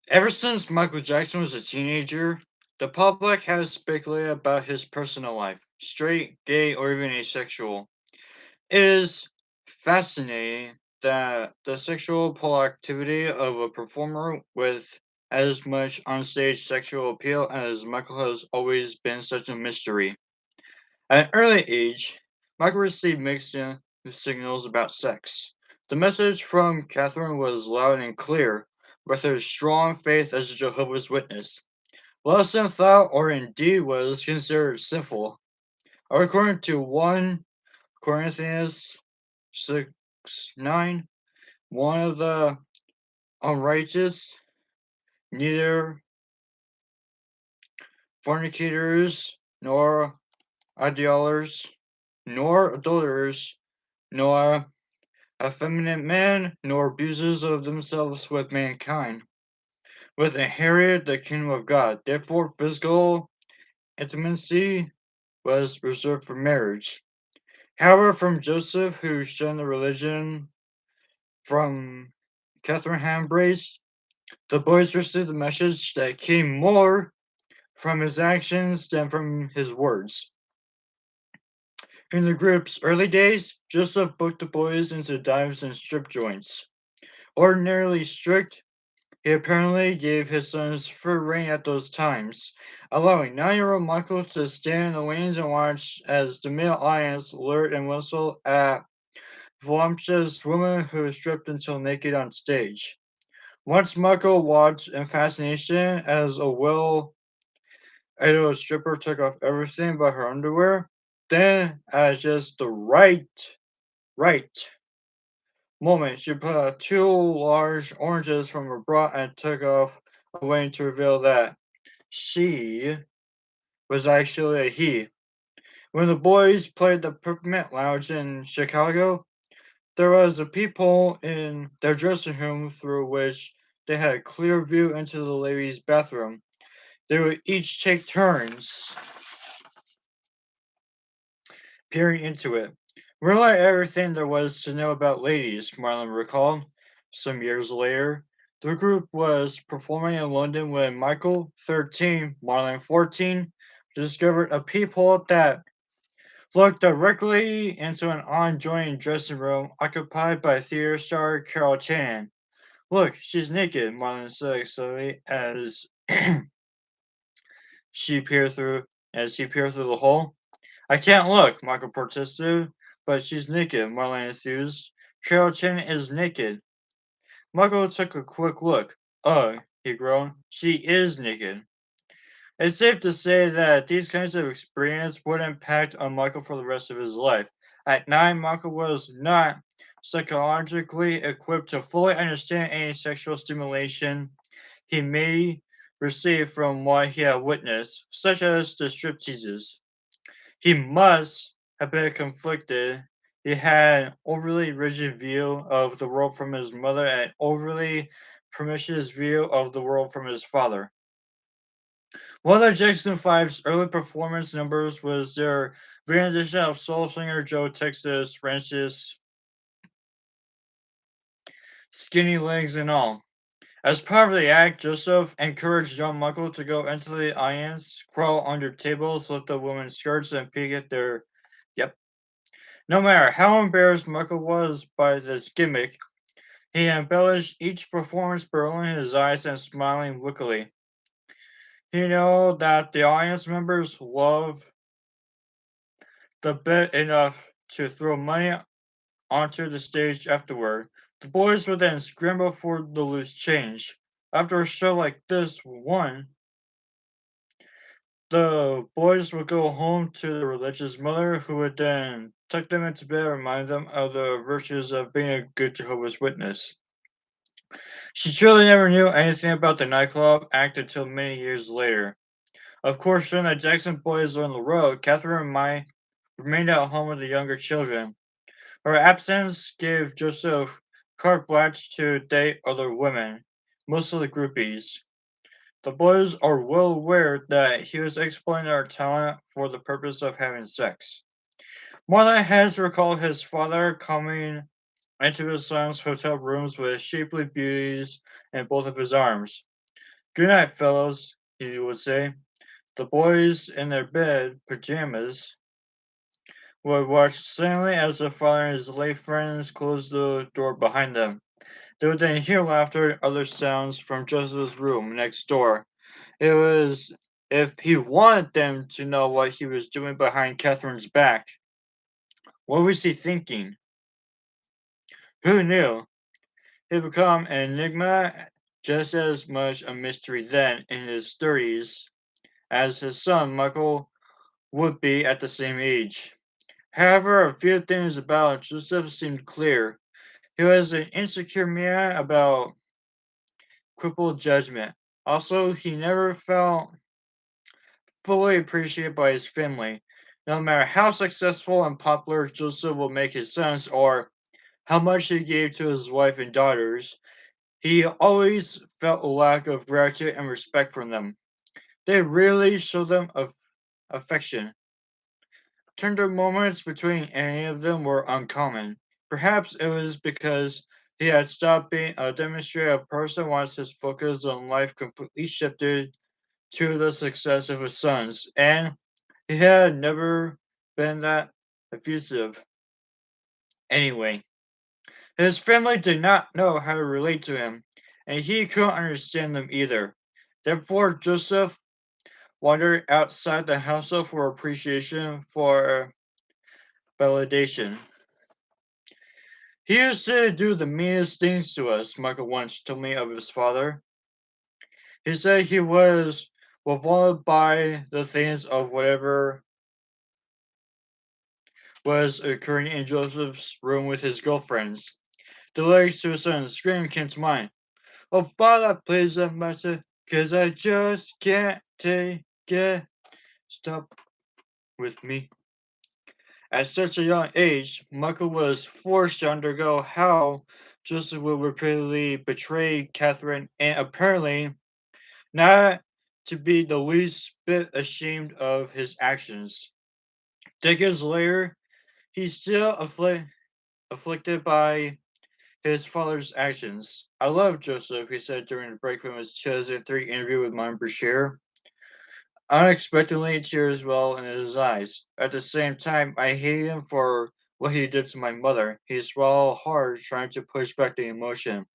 Ever since Michael Jackson was a teenager, the public has speculated about his personal life, straight, gay, or even asexual. It is fascinating that the sexual activity of a performer with as much onstage sexual appeal as Michael has always been such a mystery. At an early age, Michael received mixed signals about sex. The message from Catherine was loud and clear, with her strong faith as a Jehovah's Witness. Less than thought or indeed was considered sinful. According to 1 Corinthians 6 9, one of the unrighteous, neither fornicators, nor idolaters, nor adulterers, nor effeminate men, nor abusers of themselves with mankind, with inherit the kingdom of God. Therefore, physical intimacy was reserved for marriage. However, from Joseph, who shunned the religion from Catherine had embraced, the boys received the message that came more from his actions than from his words. In the group's early days, Joseph booked the boys into dives and strip joints. Ordinarily strict, he apparently gave his sons free rein at those times, allowing 9-year-old Michael to stand in the lanes and watch as the male audience lured and whistled at voluptuous women who stripped until naked on stage. Once Michael watched in fascination as a well-idoled stripper took off everything but her underwear, then at just the right moment, she put out two large oranges from her bra and took off away to reveal that she was actually a he. When the boys played the Peppermint Lounge in Chicago, there was a peephole in their dressing room through which they had a clear view into the ladies' bathroom. They would each take turns peering into it. We learned everything there was to know about ladies, Marlon recalled. Some years later, the group was performing in London when Michael, 13, Marlon, 14, discovered a peephole that looked directly into an adjoining dressing room occupied by theater star Carol Chan. Look, she's naked, Marlon said excitedly she peered through as he peered through the hole. I can't look, Michael protested, but she's naked, Marlene enthused. Carol Chen is naked. Michael took a quick look. Ugh, he groaned. She is naked. It's safe to say that these kinds of experience would impact on Michael for the rest of his life. At 9, Michael was not psychologically equipped to fully understand any sexual stimulation he may receive from what he had witnessed, such as the stripteases. He must have been conflicted. He had an overly rigid view of the world from his mother and an overly promiscuous view of the world from his father. One of Jackson 5's early performance numbers was their rendition of soul singer Joe Texas Ranch's Skinny Legs and All. As part of the act, Joseph encouraged young Michael to go into the audience, crawl under tables, lift up women's skirts, and peek at their. Yep. No matter how embarrassed Michael was by this gimmick, he embellished each performance by rolling his eyes and smiling wickedly. He knew that the audience members loved the bit enough to throw money onto the stage afterward. The boys would then scramble for the loose change. After a show like this one, the boys would go home to their religious mother, who would then tuck them into bed and remind them of the virtues of being a good Jehovah's Witness. She truly never knew anything about the nightclub act until many years later. Of course, when the Jackson boys were on the road, Catherine and Mai remained at home with the younger children. Her absence gave Joseph carte blanche to date other women, mostly groupies. The boys are well aware that he was exploiting their talent for the purpose of having sex. Marlon has recalled his father coming into his son's hotel rooms with shapely beauties in both of his arms. Good night, fellows, he would say. The boys in their bed pajamas would watch silently as their father and his late friends closed the door behind them. They would then hear laughter and other sounds from Joseph's room next door. It was if he wanted them to know what he was doing behind Catherine's back. What was he thinking? Who knew? He'd become an enigma, just as much a mystery then in his 30s as his son Michael would be at the same age. However, a few things about Joseph seemed clear. He was an insecure man about crippled judgment. Also, he never felt fully appreciated by his family. No matter how successful and popular Joseph would make his sons or how much he gave to his wife and daughters, he always felt a lack of gratitude and respect from them. They rarely showed them affection. Tender moments between any of them were uncommon. Perhaps it was because he had stopped being a demonstrative person once his focus on life completely shifted to the success of his sons, and he had never been that effusive. Anyway, his family did not know how to relate to him, and he couldn't understand them either. Therefore, Joseph wandered outside the household for appreciation, for validation. He used to do the meanest things to us, Michael once told me of his father. He said he was revolted by the things of whatever was occurring in Joseph's room with his girlfriends. The lyrics to his son's scream came to mind. Oh, Father, please have mercy, 'cause I just can't take it. Stop with me. At such a young age, Michael was forced to undergo how Joseph would repeatedly betray Catherine and apparently not to be the least bit ashamed of his actions. Decades later, he's still afflicted by his father's actions. I love Joseph, he said during the break from his 2003 interview with Martin Bashir. Unexpectedly, tears well in his eyes. At the same time, I hate him for what he did to my mother. He swallowed hard, trying to push back the emotion.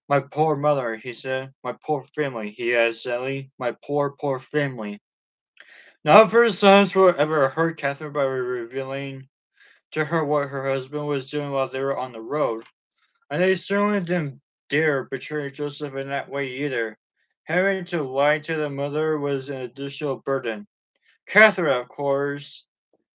My poor mother, he said. My poor family, he added sadly. My poor, poor family. None of her sons would ever hurt Catherine by revealing to her what her husband was doing while they were on the road. And they certainly didn't dare betray Joseph in that way either. Having to lie to the mother was an additional burden. Catherine, of course,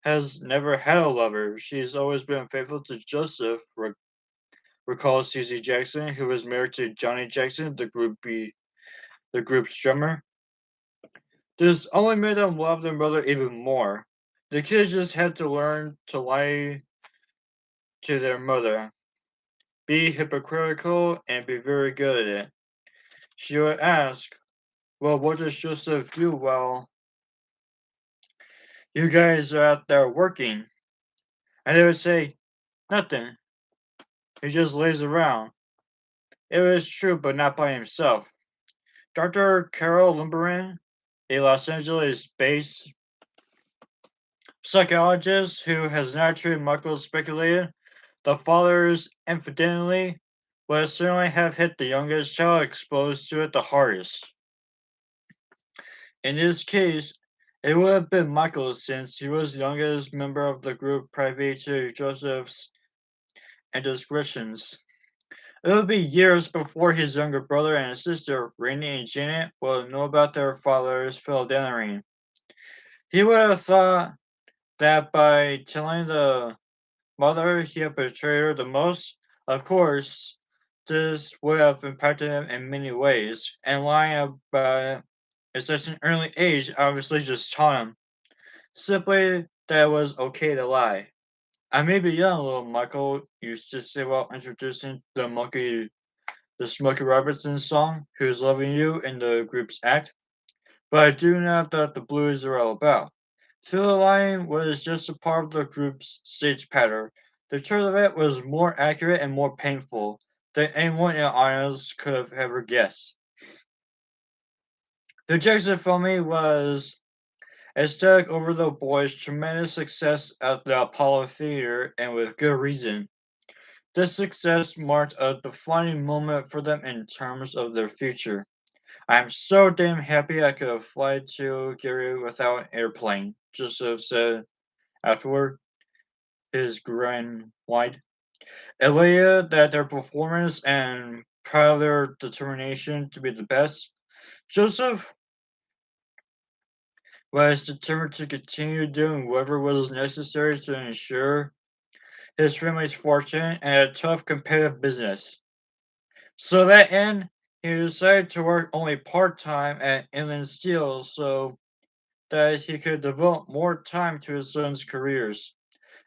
has never had a lover. She's always been faithful to Joseph, recalls Susie Jackson, who was married to Johnny Jackson, the group's drummer. This only made them love their mother even more. The kids just had to learn to lie to their mother, be hypocritical, and be very good at it. She would ask, well, what does Joseph do while you guys are out there working? And they would say, nothing. He just lays around. It was true, but not by himself. Dr. Carol Lumberin, a Los Angeles based psychologist who has naturally Michael speculated the father's infidelity would certainly have hit the youngest child exposed to it the hardest. In this case, it would have been Michael since he was the youngest member of the group privy to Joseph's indiscretions. It would be years before his younger brother and sister, Randy and Janet, would know about their father's philandering. He would have thought that by telling the mother he had betrayed her the most, of course, this would have impacted him in many ways, and lying about it at such an early age obviously just taught him simply that it was okay to lie. I may be young, little Michael used to say while introducing the Smokey Robertson song, Who's Loving You, in the group's act, but I do know that the blues are all about. Feel the Line was just a part of the group's stage pattern. The truth of it was more accurate and more painful than anyone in the audience could have ever guessed. The Jackson family was ecstatic over the boys' tremendous success at the Apollo Theater, and with good reason. This success marked a defining moment for them in terms of their future. I'm so damn happy I could fly to Gary without an airplane, Joseph said afterward, his grin wide. Elia that their performance and proud of their determination to be the best. Joseph was determined to continue doing whatever was necessary to ensure his family's fortune and a tough competitive business. So that end, he decided to work only part-time at Inland Steel so that he could devote more time to his son's careers.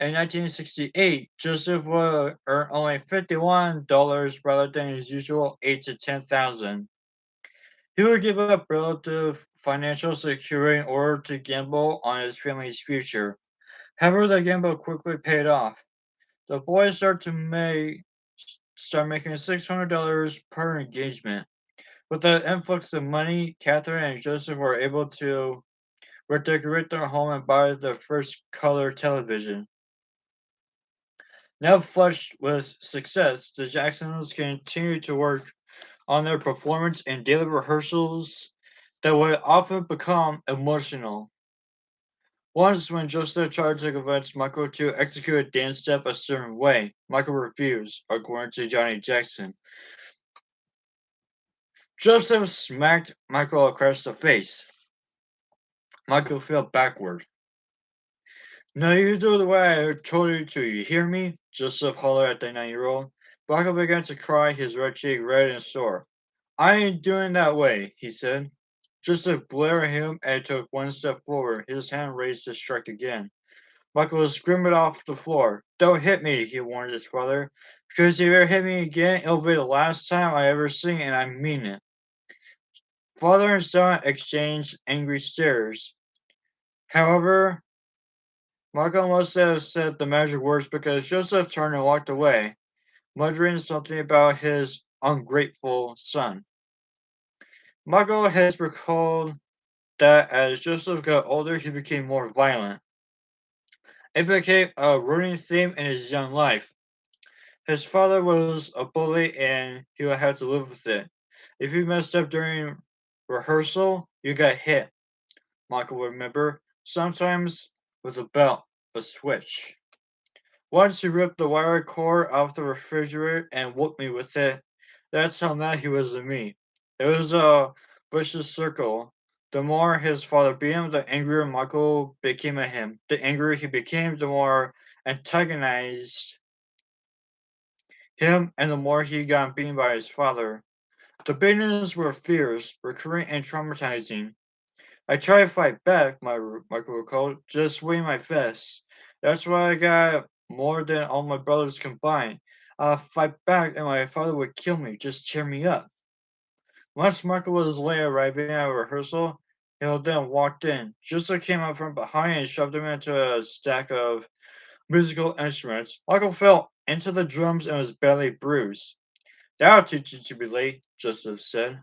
In 1968, Joseph would earn only $51 rather than his usual 8 to 10,000. He would give up relative financial security in order to gamble on his family's future. However, the gamble quickly paid off. The boys start making $600 per engagement. With the influx of money, Catherine and Joseph were able to redecorate their home and buy their first color television. Now flushed with success, the Jacksons continued to work on their performance in daily rehearsals that would often become emotional. Once, when Joseph tried to convince Michael to execute a dance step a certain way, Michael refused, according to Johnny Jackson. Joseph smacked Michael across the face. Michael fell backward. "Now you do the way I told you to, you hear me?" Joseph hollered at the 9-year-old. Michael began to cry, his red cheek red and sore. "I ain't doing that way," he said. Joseph glared at him and took one step forward, his hand raised to strike again. Michael was screaming off the floor. "Don't hit me," he warned his father, "because if you ever hit me again, it'll be the last time I ever sing, and I mean it." Father and son exchanged angry stares. However, Michael must have said the magic words because Joseph turned and walked away, muttering something about his ungrateful son. Michael has recalled that as Joseph got older, he became more violent. It became a running theme in his young life. His father was a bully and he would have to live with it. If you messed up during rehearsal, you got hit, Michael would remember, sometimes with a belt, a switch. Once he ripped the wire cord off the refrigerator and whooped me with it. That's how mad he was at me. It was a vicious circle. The more his father beat him, the angrier Michael became at him. The angrier he became, the more antagonized him, and the more he got beaten by his father. The beatings were fierce, recurring, and traumatizing. I tried to fight back, Michael recalled, just swinging my fists. That's why I got more than all my brothers combined. I'd fight back and my father would kill me, just cheer me up. Once Michael was late arriving at rehearsal, he then walked in. Joseph came up from behind and shoved him into a stack of musical instruments. Michael fell into the drums and was badly bruised. "That'll teach you to be late," Joseph said.